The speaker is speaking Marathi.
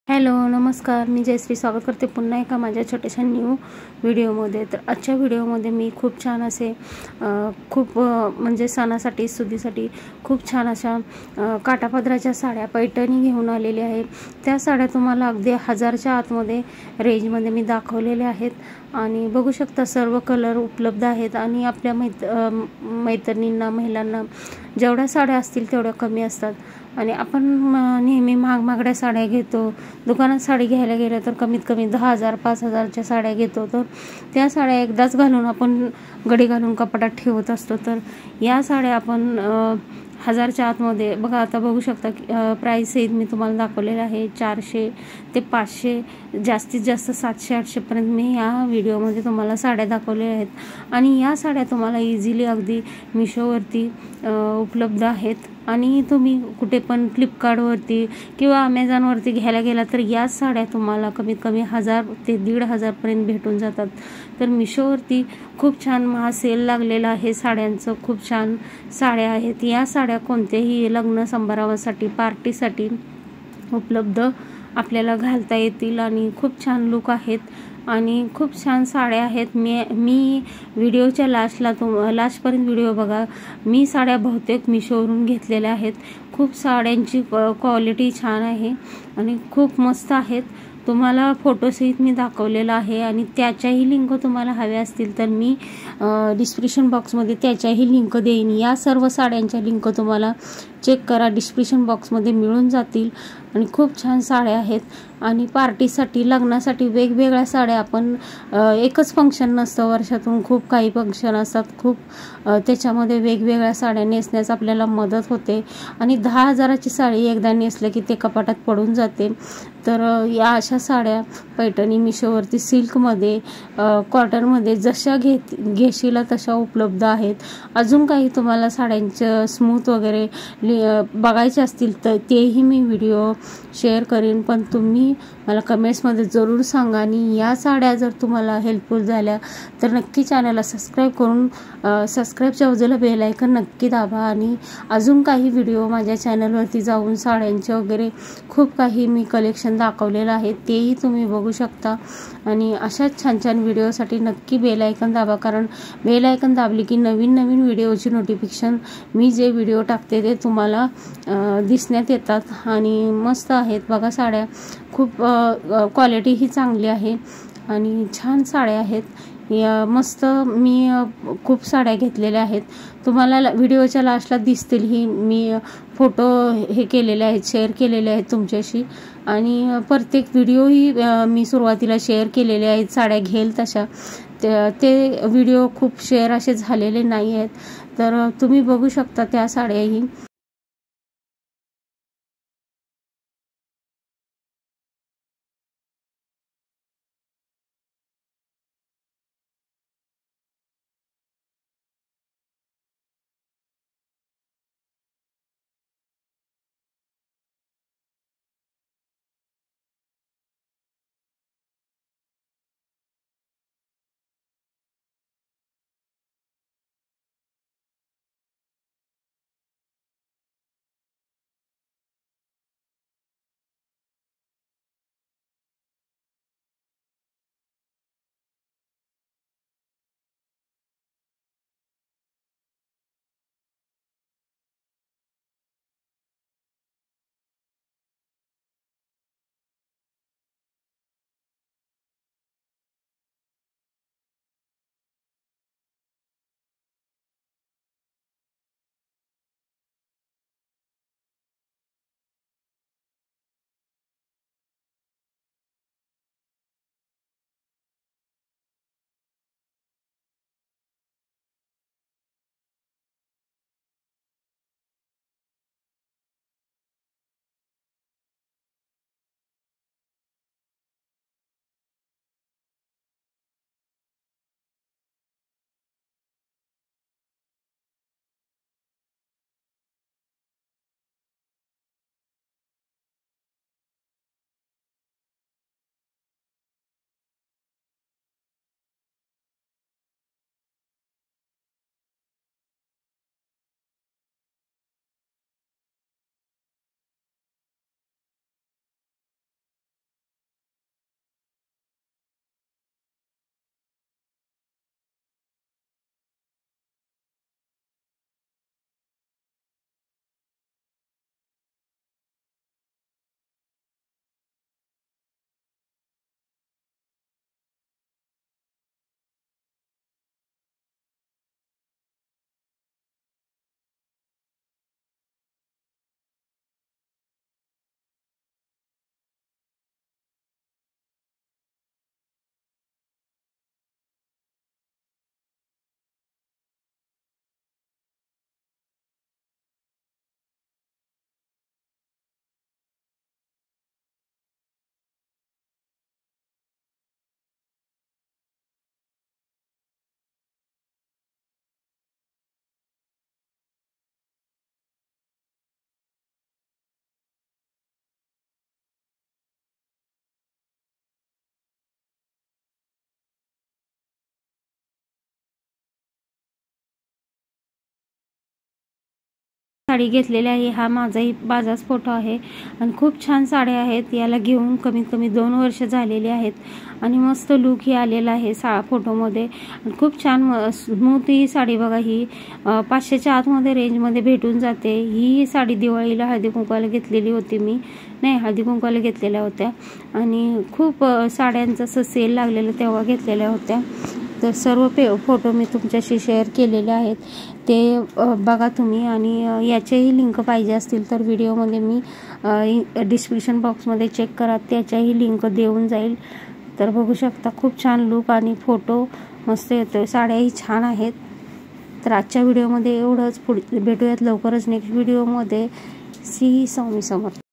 हॅलो नमस्कार, मी जयश्री स्वागत करते पुन्हा एका माझ्या छोट्याशा न्यू व्हिडिओमध्ये। तर आजच्या व्हिडिओमध्ये मी खूप छान असे म्हणजे सणासाठी सुदीसाठी खूप छान अशा काठापदराच्या साड्या पैठणी घेऊन आलेले आहे। त्या साड्या तुम्हाला अगदी 1000च्या आतमध्ये रेंजमध्ये मी दाखवलेले आहेत आणि बघू शकता सर्व कलर उपलब्ध आहेत आणि आपल्या मैत्रिणींना महिलांना जेवढ्या साड्या असतील तेवढ्या कमी असतात आणि आपण नेहमी महागड्या साड्या घेतो। दुकानात साडी घ्यायला गेलं तर कमीत कमी 10,000 5,000च्या साड्या घेतो, तर त्या साड्या एकदाच घालून आपण गडी घालून कपाटात ठेवत असतो। तर या साड्या आपण 1000च्या आतमध्ये बघा, आता बघू शकता प्राइस सहित मी तुम्हाला दाखवलेलं आहे। 400 ते 500 जास्तीत जास्त 700-800 पर्यंत मी या व्हिडिओमध्ये तुम्हाला साड्या दाखवलेल्या आहेत आणि या साड्या तुम्हाला इझिली अगदी मिशोवरती उपलब्ध आहेत आणि तुम्ही कुठे पण फ्लिपकार्टवरती किंवा अमेझॉनवरती घ्यायला गेला तर या साड्या तुम्हाला कमीत कमी 1000 ते 1500 पर्यंत भेटून जातात। तर मिशोवरती खूप छान सेल लागलेला आहे साड्यांचं, खूप छान साड्या आहेत। या साड्या कोणत्याही लग्न समारंभासाठी पार्टीसाठी उपलब्ध आपल्याला घालता येतील आणि खूप छान लुक आहेत आणि खूप छान साड्या आहेत। मी व्हिडिओच्या लास्टपर्यंत व्हिडिओ बघा। मी साड्या बहुतेक मिशोवरून घेतलेल्या आहेत। खूप साड्यांची क्वालिटी छान आहे आणि खूप मस्त आहेत। तुम्हाला फोटोसहित मी दाखवलेला आहे आणि त्याच्याही लिंक तुम्हाला हव्या असतील तर मी डिस्क्रिप्शन बॉक्समध्ये त्याच्याही लिंक देईन। या सर्व साड्यांच्या लिंक तुम्हाला चेक करा, डिस्क्रिप्शन बॉक्समध्ये मिळून जातील आणि खूप छान साड्या आहेत आणि पार्टीसाठी लग्नासाठी वेगवेगळ्या साड्या आपण एकच फंक्शन नसतं, वर्षातून खूप काही फंक्शन असतात, खूप त्याच्यामध्ये वेगवेगळ्या साड्या नेसण्यास आपल्याला मदत होते आणि 10,000ची साडी एकदा नेसलं की ते कपाटात पडून जाते। तर या अशा साड्या पैठणी मिशोवरती सिल्कमध्ये कॉटनमध्ये जशा घेशील तशा उपलब्ध आहेत। अजून काही तुम्हाला साड्यांचं स्मूथ वगैरे बघायचे असतील तर तेही मी व्हिडिओ शेअर करेन, पण तुम्ही मला कमेंट्समध्ये जरूर सांगा आणि या साड्या जर तुम्हाला हेल्पफुल झाल्या तर नक्की चॅनलला सबस्क्राईब करून सबस्क्राईबच्या बाजूला बेल आयकॉन नक्की दाबा आणि अजून काही व्हिडिओ माझ्या चॅनलवरती जाऊन साड्यांचे वगैरे खूप काही मी कलेक्शन दाखवलेलं आहे, तेही तुम्ही बघू शकता आणि अशाच छान छान व्हिडिओसाठी नक्की बेल आयकॉन दाबा, कारण बेल आयकॉन दाबली की नवीन व्हिडिओची नोटिफिकेशन मी जे व्हिडिओ टाकते ते तुम्हाला दिसण्यात येतात आणि मस्त आहेत बघा साड्या। खूप क्वालिटी ही चांगली आहे आणि छान साड्या आहेत। मस्त मी खूप साड्या घेतलेल्या आहेत, तुम्हाला व्हिडिओच्या लास्टला दिसतील ही मी फोटो हे केलेले आहेत, शेअर केलेले आहेत तुमच्याशी आणि प्रत्येक व्हिडिओही मी सुरुवातीला शेअर केलेले आहेत साड्या घेईल तशा। ते व्हिडिओ खूप शेअर असे झालेले नाही आहेत, तर तुम्ही बघू शकता त्या साड्याही। साडी घेतलेली आहे, हा माझाच फोटो आहे आणि खूप छान साड्या आहेत. याला घेऊन कमीत कमी 2 वर्ष झालेली आहेत आणि मस्त लुक ही आलेला आहे फोटोमध्ये. खूप छान स्मूथ ही साडी बघा. ही 500च्या आतमध्ये रेंजमध्ये भेटून जाते. ही साडी दिवाळीला हळदी कुंकवाला घेतलेली होती मी, नाही हळदी कुंकवाला घेतलेल्या होत्या आणि खूप साड्यांचा असं सेल लागलेलं तेव्हा घेतलेल्या होत्या. तर सर्व फोटो मी तुमच्याशी शेअर केलेले आहेत, ते बघा तुम्ही. आणि याच्याही लिंक पाहिजे असतील तर व्हिडिओमध्ये मी डिस्क्रिप्शन बॉक्समध्ये चेक करा, त्याच्याही लिंक देऊन जाईल. तर बघू शकता खूप छान लुक आणि फोटो मस्त येतो. साड्याही छान आहेत. तर आजच्या व्हिडिओमध्ये एवढंच. भेटूयात लवकरच नेक्स्ट व्हिडिओमध्ये. श्री स्वामी समर्थ.